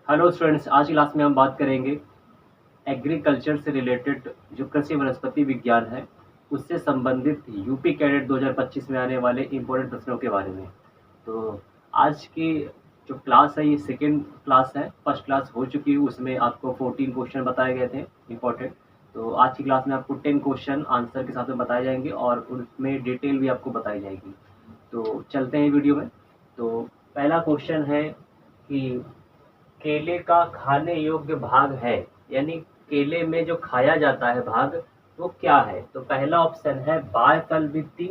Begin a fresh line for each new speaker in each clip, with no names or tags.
Hello students, आज की class में हम बात करेंगे एग्रीकल्चर से रिलेटेड जो कृषि वनस्पति विज्ञान है उससे संबंधित यूपी कैडेट 2025 में आने वाले इम्पोर्टेंट प्रश्नों के बारे में। तो आज की जो क्लास है ये सेकेंड क्लास है। फर्स्ट क्लास हो चुकी है, उसमें आपको 14 क्वेश्चन बताए गए थे इम्पोर्टेंट। तो आज की क्लास में आपको 10 क्वेश्चन आंसर के साथ में बताए जाएंगे और उनमें डिटेल भी आपको बताई जाएगी। तो चलते हैं वीडियो में। तो पहला क्वेश्चन है कि केले का खाने योग्य भाग है, यानी केले में जो खाया जाता है भाग वो क्या है। तो पहला ऑप्शन है बाह्य फल भित्ति,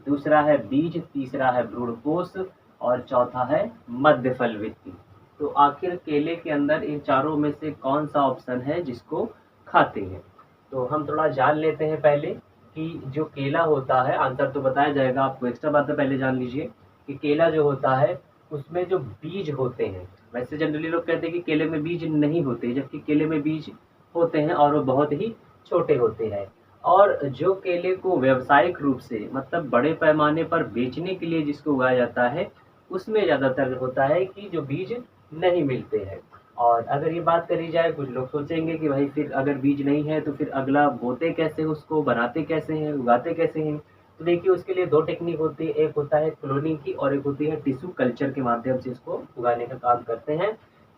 दूसरा है बीज, तीसरा है भ्रूणपोष और चौथा है मध्य फल भित्ति। तो आखिर केले के अंदर इन चारों में से कौन सा ऑप्शन है जिसको खाते हैं। तो हम थोड़ा जान लेते हैं पहले कि जो केला होता है, आंसर तो बताया जाएगा आपको, एक्स्ट्रा बात तो पहले जान लीजिए कि केला जो होता है उसमें जो बीज होते हैं, वैसे जनरली लोग कहते हैं कि केले में बीज नहीं होते, जबकि केले में बीज होते हैं और वो बहुत ही छोटे होते हैं। और जो केले को व्यावसायिक रूप से मतलब बड़े पैमाने पर बेचने के लिए जिसको उगाया जाता है उसमें ज़्यादातर होता है कि जो बीज नहीं मिलते हैं। और अगर ये बात करी जाए, कुछ लोग सोचेंगे कि भाई फिर अगर बीज नहीं है तो फिर अगला बोते कैसे, उसको बनाते कैसे हैं, उगाते कैसे हैं। तो देखिए उसके लिए दो टेक्निक होती है, एक होता है क्लोनिंग की और एक होती है टिश्यू कल्चर के माध्यम से इसको उगाने का काम करते हैं।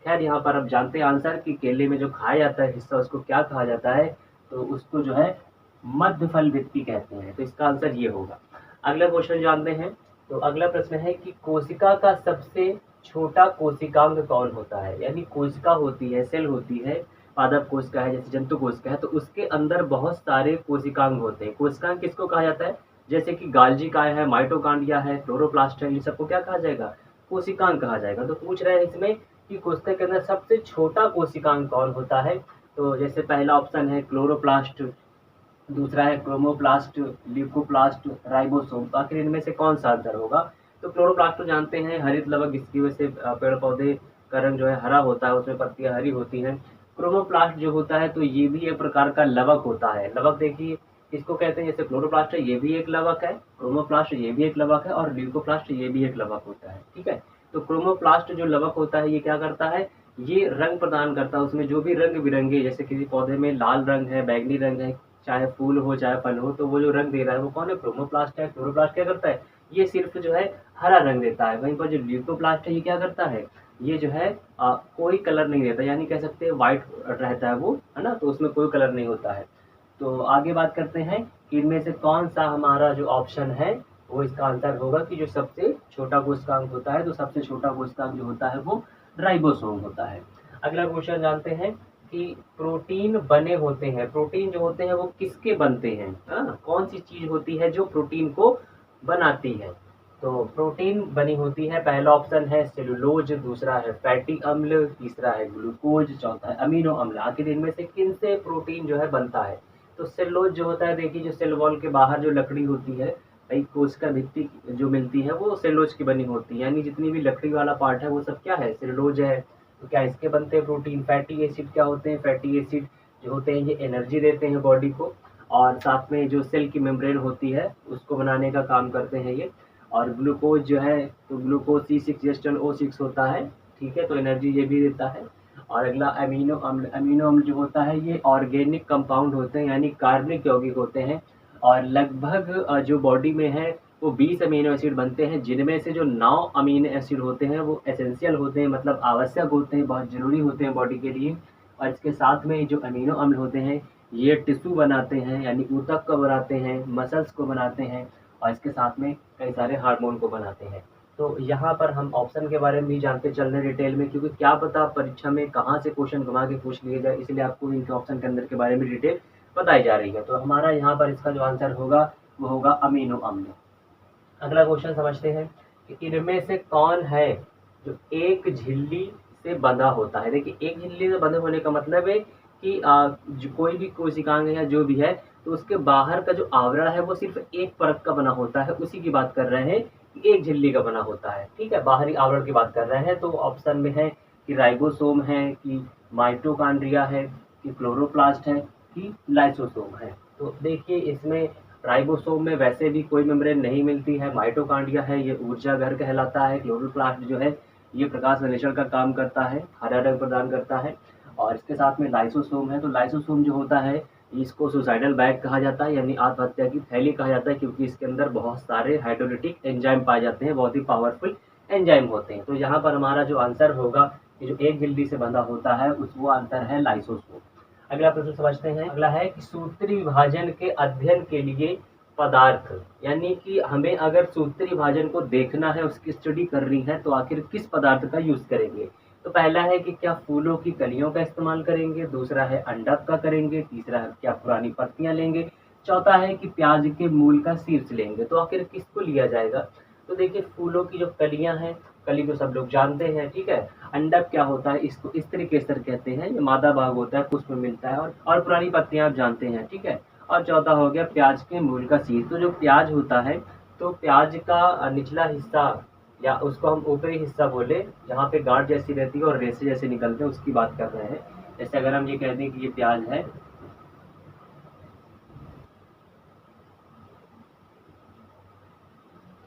खैर यहाँ पर अब जानते हैं आंसर कि केले में जो खाया जाता है हिस्सा उसको क्या कहा जाता है। तो उसको जो है मध्य फल भित्ति कहते हैं। तो इसका आंसर ये होगा। अगला क्वेश्चन जानते हैं। तो अगला प्रश्न है कि कोशिका का सबसे छोटा कोशिकांग कौन होता है। यानी कोशिका होती है, सेल होती है, पादप कोशिका है जैसे जंतु कोशिका है, तो उसके अंदर बहुत सारे कोशिकांग होते हैं। कोशिकांग किसको कहा जाता है, जैसे कि गाल्जी काय है, माइटोकॉन्ड्रिया है, क्लोरोप्लास्ट है, ये सबको क्या कहा जाएगा, कोशिकांग कहा जाएगा। तो पूछ रहे हैं इसमें कि कोशिका के अंदर सबसे छोटा कोशिकांग कौन होता है। तो जैसे पहला ऑप्शन है क्लोरोप्लास्ट, दूसरा है क्रोमोप्लास्ट, ल्यूकोप्लास्ट, राइबोसोम। तो आखिर इनमें से कौन सा आंसर होगा। तो क्लोरोप्लास्ट तो जानते हैं हरित लवक, इसकी वजह से पेड़ पौधे का रंग जो है हरा होता है, उसमें पत्तियां हरी होती हैं। क्रोमोप्लास्ट जो होता है तो ये भी एक प्रकार का लवक होता है। लवक देखिए इसको कहते हैं, जैसे क्लोरोप्लास्ट है ये भी एक लवक है, क्रोमोप्लास्ट ये भी एक लवक है और ल्यूकोप्लास्ट ये भी एक लवक होता है। ठीक है। तो क्रोमोप्लास्ट जो लवक होता है ये क्या करता है, ये रंग प्रदान करता है। उसमें जो भी रंग बिरंगे, जैसे किसी पौधे में लाल रंग है, बैगनी रंग है, चाहे फूल हो चाहे फल हो, तो वो जो रंग दे रहा है वो कौन है, क्रोमोप्लास्ट है। क्लोरोप्लास्ट क्या करता है, ये सिर्फ जो है हरा रंग देता है। वहीं पर जो ल्यूकोप्लास्ट है ये क्या करता है, ये जो है कोई कलर नहीं देता, यानी कह सकते हैं व्हाइट रहता है वो, है ना, तो उसमें कोई कलर नहीं होता है। तो आगे बात करते हैं कि इनमें से कौन सा हमारा जो ऑप्शन है वो इसका आंसर होगा कि जो सबसे छोटा कोशिकांग होता है, तो सबसे छोटा कोशिकांग जो होता है वो राइबोसोम होता है। अगला क्वेश्चन जानते हैं कि प्रोटीन बने होते हैं, प्रोटीन जो होते हैं वो किसके बनते हैं, हाँ, कौन सी चीज होती है जो प्रोटीन को बनाती है। तो प्रोटीन बनी होती है, पहला ऑप्शन है सेलुलोज, दूसरा है फैटी अम्ल, तीसरा है ग्लूकोज, चौथा है अमीनो अम्ल। आखिर इनमें से किन से प्रोटीन जो है बनता है। तो सेलुलोज जो होता है, देखिए जो सेल वॉल के बाहर जो लकड़ी होती है, भाई कोशिका भित्ति जो मिलती है वो सेलुलोज की बनी होती है, यानी जितनी भी लकड़ी वाला पार्ट है वो सब क्या है, सेलुलोज है। तो क्या इसके बनते हैं प्रोटीन। फैटी एसिड क्या होते हैं, फैटी एसिड जो होते हैं ये एनर्जी देते हैं बॉडी को, और साथ में जो सेल की मेम्ब्रेन होती है उसको बनाने का काम करते हैं ये। और ग्लूकोज जो है, तो ग्लूकोज C6H12O6 होता है, ठीक है, तो एनर्जी ये भी देता है। और अगला अमीनो अम्ल, अमीनो अम्ल जो होता है ये ऑर्गेनिक कंपाउंड होते हैं, यानी कार्बनिक यौगिक होते हैं। और लगभग जो बॉडी में है वो 20 अमीनो एसिड बनते हैं, जिनमें से जो 9 अमीनो एसिड होते हैं वो एसेंशियल होते हैं, मतलब आवश्यक होते हैं, बहुत ज़रूरी होते हैं बॉडी के लिए। और इसके साथ में जो अमीनो अम्ल होते हैं ये टिश्यू बनाते हैं, यानी ऊतक को बनाते हैं, मसल्स को बनाते हैं, और इसके साथ में कई सारे हार्मोन को बनाते हैं। तो यहाँ पर हम ऑप्शन के बारे में भी जानते चल रहे डिटेल में, क्योंकि क्या पता परीक्षा में कहाँ से क्वेश्चन घुमा के पूछ लिए जाए, इसलिए आपको इनके ऑप्शन के अंदर के बारे में डिटेल बताई जा रही है। तो हमारा यहाँ पर इसका जो आंसर होगा वो होगा अमीनो अम्ल। अगला क्वेश्चन समझते हैं कि इनमें से कौन है जो एक झिल्ली से बंधा होता है। देखिए एक झिल्ली से बंधे होने का मतलब है कि जो कोई भी कोशिकांग है या जो भी है, तो उसके बाहर का जो आवरण है वो सिर्फ एक परत का बना होता है, उसी की बात कर रहे हैं कि एक झिल्ली का बना होता है। ठीक है, बाहरी आवरण की बात कर रहे हैं। तो ऑप्शन में है कि राइबोसोम है, कि माइटोकॉन्ड्रिया है, कि क्लोरोप्लास्ट है, कि लाइसोसोम है। तो देखिए इसमें राइबोसोम में वैसे भी कोई मेम्ब्रेन नहीं मिलती है, माइटोकॉन्ड्रिया है ये ऊर्जा घर कहलाता है, क्लोरोप्लास्ट जो है ये प्रकाश संश्लेषण का काम करता है, हरा रंग प्रदान करता है। और इसके साथ में लाइसोसोम है, तो लाइसोसोम जो होता है इसको सुसाइडल बैग कहा जाता है, यानी आत्महत्या की थैली कहा जाता है, क्योंकि इसके अंदर बहुत सारे हाइड्रोलिटिक एंजाइम पाए जाते हैं, बहुत ही पावरफुल एंजाइम होते हैं। तो यहाँ पर हमारा जो आंसर होगा कि जो एक गिल्ली से बंधा होता है उस वो आंसर है लाइसोसोम। अगला प्रश्न समझते हैं। अगला है कि सूत्री विभाजन के अध्ययन के लिए पदार्थ, यानी कि हमें अगर सूत्री विभाजन को देखना है, उसकी स्टडी करनी है, तो आखिर किस पदार्थ का यूज करेंगे। तो पहला है कि क्या फूलों की कलियों का इस्तेमाल करेंगे, दूसरा है अंडक का करेंगे, तीसरा है क्या पुरानी पत्तियां लेंगे, चौथा है कि प्याज के मूल का शीर्ष लेंगे। तो आखिर किसको लिया जाएगा। तो देखिए फूलों की जो कलियां हैं, कली को सब लोग जानते हैं, ठीक है। अंडक क्या होता है, इसको स्त्री केसर कहते हैं, ये मादा भाग होता है, पुष्प में मिलता है। और पुरानी पत्तियां आप जानते हैं, ठीक है। और चौथा हो गया प्याज के मूल का शीर्ष। तो जो प्याज होता है, तो प्याज का निचला हिस्सा, या उसको हम ऊपरी हिस्सा बोले, जहाँ पे गांठ जैसी रहती है और रेसे जैसे निकलते हैं, उसकी बात कर रहे हैं। जैसे अगर हम ये कह दें कि ये प्याज है,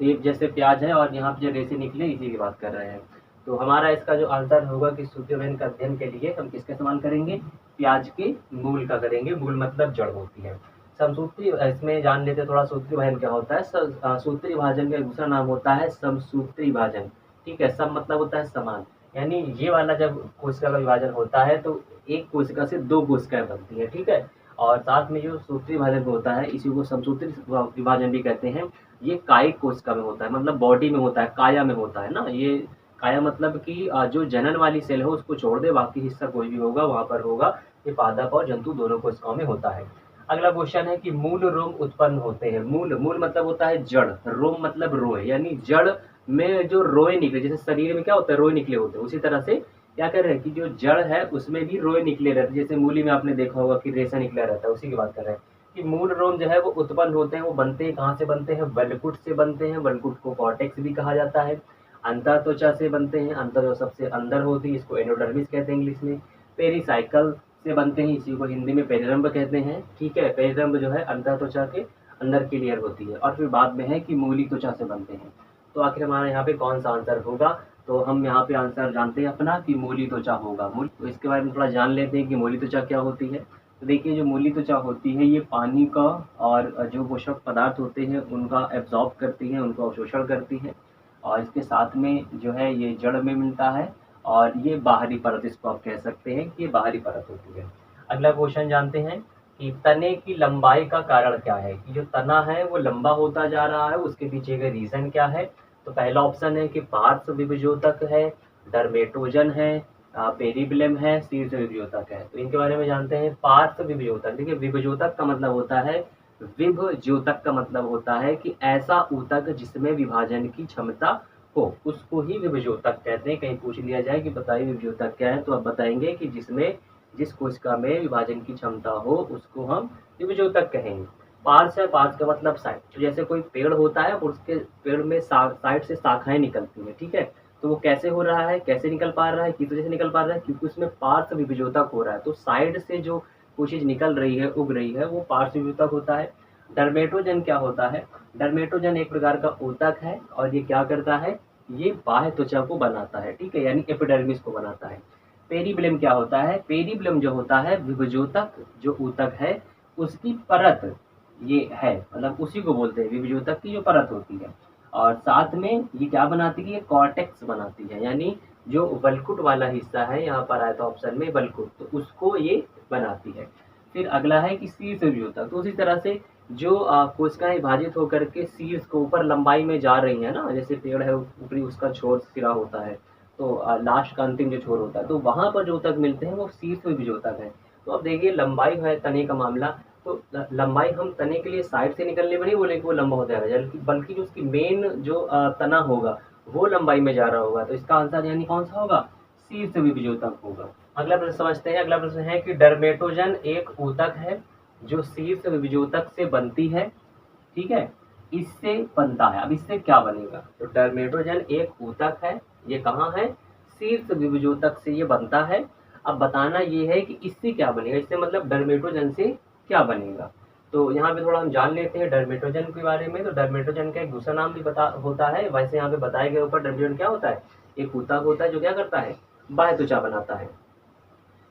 तो ये जैसे प्याज है और यहाँ पे जो रेसे निकले, इसी की बात कर रहे हैं। तो हमारा इसका जो आंसर होगा कि सूत्री विभाजन का अध्ययन के लिए हम किसका इस्तेमाल करेंगे, प्याज के मूल का करेंगे। मूल मतलब जड़ होती है। समसूत्री, इसमें जान लेते हैं थोड़ा सूत्री विभाजन क्या होता है। सूत्री विभाजन का एक दूसरा नाम होता है समसूत्री विभाजन, ठीक है। सम मतलब होता है समान, यानी ये वाला जब कोशिका का विभाजन होता है तो एक कोशिका से दो कोशिकाएं बनती है, ठीक है। और साथ में जो सूत्री विभाजन होता है, इसी को समसूत्री विभाजन भी कहते हैं। ये कायिक कोशिका में होता है, मतलब बॉडी में होता है, काया में होता है ना। ये काया मतलब कि जो जनन वाली सेल हो उसको छोड़ दे, बाकी हिस्सा कोई भी होगा वहां पर होगा। ये पादप और जंतु दोनों कोशिकाओं में होता है। अगला क्वेश्चन है कि मूल रोम उत्पन्न होते हैं। मूल, मूल मतलब होता है जड़, रोम मतलब रोए, यानी जड़ में जो रोए निकले, जैसे शरीर में क्या होता है, रोए निकले होते हैं, उसी तरह से क्या कर रहे हैं कि जो जड़ है उसमें भी रोए निकले रहते हैं। जैसे मूली में आपने देखा होगा कि रेशा निकला रहता है, उसी की बात कर रहे हैं कि मूल रोम जो है वो उत्पन्न होते हैं। वो बनते हैं कहाँ से बनते हैं, वल्कुट से बनते हैं। वल्कुट को कॉर्टेक्स भी कहा जाता है। अंतः त्वचा से बनते हैं, अंतः जो सबसे अंदर होती है, इसको एंडोडर्मिस कहते हैं इंग्लिश में। पेरिसाइकल से बनते हैं, इसी को हिंदी में पेरिरंभ कहते हैं, ठीक है। पेरिरंभ जो है अंतः त्वचा के अंदर की लेयर होती है। और फिर बाद में है कि मूली त्वचा से बनते हैं। तो आखिर हमारा यहाँ पे कौन सा आंसर होगा। तो हम यहाँ पे आंसर जानते हैं अपना कि मूली त्वचा होगा। मूल, तो इसके बारे में थोड़ा जान लेते हैं कि मूली त्वचा क्या होती है। तो देखिए जो मूली त्वचा होती है ये पानी का और जो पोषक पदार्थ होते हैं उनका एब्जॉर्ब करती है, उनको अवशोषण करती है। और इसके साथ में जो है ये जड़ में मिलता है। और ये बाहरी परत, इसको आप कह सकते हैं कि ये बाहरी परत होती है। अगला क्वेश्चन जानते हैं कि तने की लंबाई का कारण क्या है, कि जो तना है वो लंबा होता जा रहा है, उसके पीछे का रीजन क्या है। तो पहला ऑप्शन है कि पार्श्व विभजोतक है, डर्मेटोजन है, पेरिबिलम है, शीर्ष विभजोतक है। तो इनके बारे में जानते हैं। पार्श्व विभजोतक, देखिए विभजोतक का मतलब होता है, विभजोतक का मतलब होता है कि ऐसा ऊतक जिसमें विभाजन की क्षमता हो, उसको ही विभजोतक कहते हैं। कहीं पूछ लिया जाए कि बताइए विभजोतक क्या है, तो आप बताएंगे कि जिसमें, जिस कोशिका में विभाजन की क्षमता हो उसको हम विभजोतक कहेंगे। पार्श्व है, पार्श्व का मतलब साइड। तो जैसे कोई पेड़ होता है और उसके पेड़ में साइड से शाखाएं निकलती हैं, ठीक है। तो वो कैसे हो रहा है, कैसे निकल पा रहा है, किस वजह से निकल पा रहा है, क्योंकि उसमें पार्श्व विभजोतक हो रहा है। तो साइड से जो कोई चीज निकल रही है, उग रही है, वो पार्श्व विभजोतक होता है। डर्मेटोजन क्या होता है, डर्मेटोजन एक प्रकार का ऊतक है और ये क्या करता है, ये बाह्य त्वचा को बनाता है, ठीक है, यानी एपिडर्मिस को बनाता है। पेरिबिलम क्या होता है, पेरिबिलम जो होता है विभजोतक, जो ऊतक है उसकी परत ये है, मतलब उसी को बोलते हैं विभजोतक की जो परत होती है। और साथ में ये क्या बनाती है, ये कॉर्टेक्स बनाती है, यानी जो वल्कुट वाला हिस्सा है, यहाँ पर आया था ऑप्शन में वल्कुट, तो उसको ये बनाती है। फिर अगला है कि शीर्ष विभजोतक। तो उसी तरह से जो कोशिकाएं विभाजित होकर के शीर्ष को ऊपर लंबाई में जा रही है ना, जैसे पेड़ है ऊपरी उसका छोर सिरा होता है, तो लास्ट का अंतिम जो छोर होता है, तो वहां पर जो ऊतक मिलते हैं वो शीर्ष विभजोतक है। तो अब देखिए लंबाई है तने का मामला, तो लंबाई हम तने के लिए साइड से निकलने में नहीं बोले कि वो लंबा हो जाएगा, बल्कि जो उसकी मेन जो तना होगा वो लंबाई में जा रहा होगा। तो इसका आंसर यानी कौन सा होगा, शीर्ष विभजोतक होगा। अगला प्रश्न समझते हैं। अगला प्रश्न है कि डर्मेटोजन एक ऊतक है जो शीर्ष विभजोतक से बनती है, ठीक है, इससे बनता है। अब इससे क्या बनेगा, तो डर्मेटोजन एक ऊतक है, ये कहाँ है, शीर्ष विभजोतक से ये बनता है। अब बताना ये है कि इससे क्या बनेगा, इससे मतलब डर्मेटोजन से क्या बनेगा। तो यहाँ पे थोड़ा हम जान लेते हैं डर्मेटोजन के बारे में। तो डर्मेटोजन का एक दूसरा नाम भी बता होता है, वैसे यहाँ पे बताए गए ऊपर डर्मेटोजन क्या होता है, एक ऊतक होता है जो क्या करता है, बाह्य त्वचा बनाता है।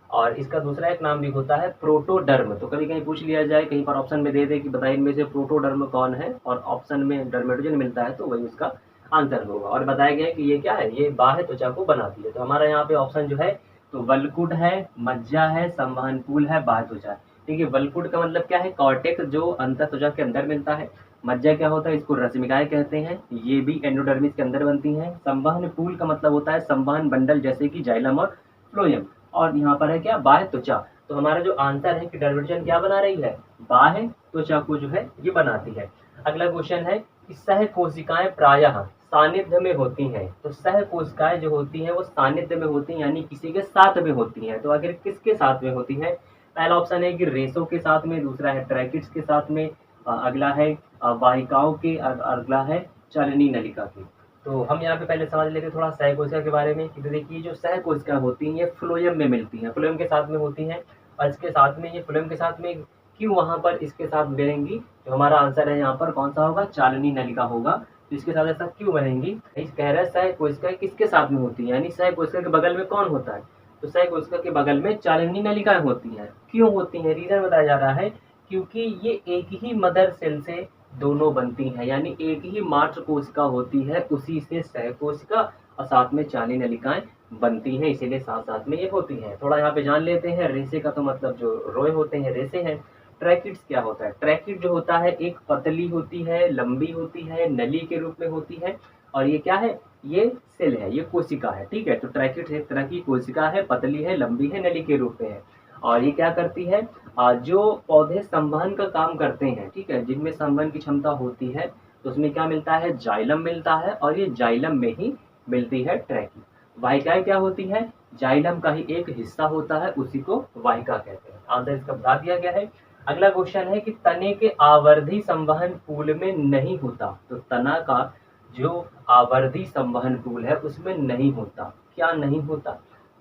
और इसका दूसरा एक नाम भी होता है प्रोटोडर्म। तो कभी कहीं पूछ लिया जाए, कहीं पर ऑप्शन में दे दे कि बताइए इनमें से प्रोटोडर्म कौन है, और ऑप्शन में डर्मेटोजन मिलता है, तो वही उसका आंसर होगा। और बताया गया है कि ये क्या है, ये बाह्य त्वचा को बनाती है। तो हमारा यहाँ पे ऑप्शन जो है, तो वल्कुट है, मज्जा है, संवहनकूल है, बाह्य त्वचा। ठीक है, वल्कुट का मतलब क्या है, कॉर्टेक्स जो अंतर त्वचा के अंदर मिलता है। मज्जा क्या होता है, इसको रश्मिकाएं कहते हैं, ये भी एंडोडर्मिस के अंदर बनती हैं। संवहनकूल का मतलब होता है संवहन बंडल, जैसे कि जाइलम और फ्लोएम। और यहाँ पर है क्या, बाह्य त्वचा। तो हमारा जो आंसर है कि डर्मेटोजन क्या बना रही है, बाह्य त्वचा को जो है ये बनाती है। अगला क्वेश्चन है कि सह कोशिकाएं प्रायः सानिध्य में होती हैं। तो सह कोशिकाएं जो होती हैं वो सानिध्य में होती हैं, यानी किसी के साथ में होती हैं। तो अगर किसके साथ में होती है, पहला ऑप्शन है कि रेशों के साथ में, दूसरा है ट्रैकिड्स के साथ में, अगला है वाहिकाओं के, अगला है चलनी नलिका के। तो हम यहाँ पे पहले समझ लेते हैं थोड़ा सह कोशिका के बारे में कि देखिए जो सह कोशिका होती हैं ये फ्लोएम में मिलती हैं, फ्लोएम के साथ में होती हैं। और इसके साथ में, ये फ्लोएम के साथ में क्यों वहां पर इसके साथ बनेंगी, तो हमारा आंसर है यहाँ पर कौन सा होगा, चालनी नलिका होगा। तो इसके साथ ऐसा क्यों बनेंगी, इस कह रहा है सह कोशिका किसके साथ में होती है, यानी सह कोशिका के बगल में कौन होता है, तो सह कोशिका के बगल में चालनी नलिकाएं होती हैं। क्यों होती हैं, रीजन बताया जा रहा है, क्योंकि ये एक ही मदर सेल से दोनों बनती हैं, यानी एक ही मातृ कोशिका होती है, उसी से सह कोशिका और साथ में चालनी नलिकाएं बनती हैं, इसीलिए साथ साथ में ये होती हैं। थोड़ा यहाँ पे जान लेते हैं, रेसे का तो मतलब जो रोए होते हैं रेसे हैं। ट्रैकिड्स क्या होता है, ट्रैकिड जो होता है एक पतली होती है, लंबी होती है, नली के रूप में होती है। और ये क्या है, ये सेल है, ये कोशिका है। ठीक है, तो ट्रैकिड एक तरह की कोशिका है, पतली है, लंबी है, नली के रूप में है। और ये क्या करती है, जो पौधे संवहन का काम करते हैं, ठीक है, जिनमें संवहन की क्षमता होती है, तो उसमें क्या मिलता है, जाइलम मिलता है, और ये जाइलम में ही मिलती है ट्रैकिड। वाहिकाएं क्या होती है, जाइलम का ही एक हिस्सा होता है, उसी को वाहिका कहते हैं। आंसर इसका बता दिया गया है। अगला क्वेश्चन है कि तने के आवर्धी संवहन पूल में नहीं होता। तो तना का जो आवर्धी संवहन पूल है उसमें नहीं होता, क्या नहीं होता,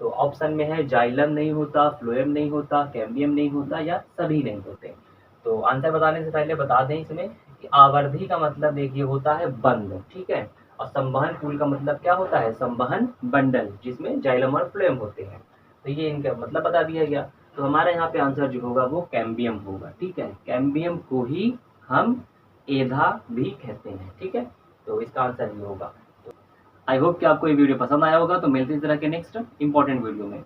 तो ऑप्शन में है जाइलम नहीं होता, फ्लोएम नहीं होता, कैम्बियम नहीं होता, या सभी नहीं होते। तो आंसर बताने से पहले बता दें इसमें कि आवर्धी का मतलब देखिए होता है बंद, ठीक है, और संवहन पूल का मतलब क्या होता है, संवहन बंडल, जिसमें जाइलम और फ्लोएम होते हैं। तो ये इनका मतलब बता दिया गया। तो हमारा यहाँ पे आंसर जो होगा वो कैम्बियम होगा। ठीक है, कैम्बियम को ही हम एधा भी कहते हैं। ठीक है, तो इसका आंसर ये होगा। आई होप कि आपको ये वीडियो पसंद आया होगा। तो मिलते हैं इस तरह के नेक्स्ट इंपॉर्टेंट वीडियो में।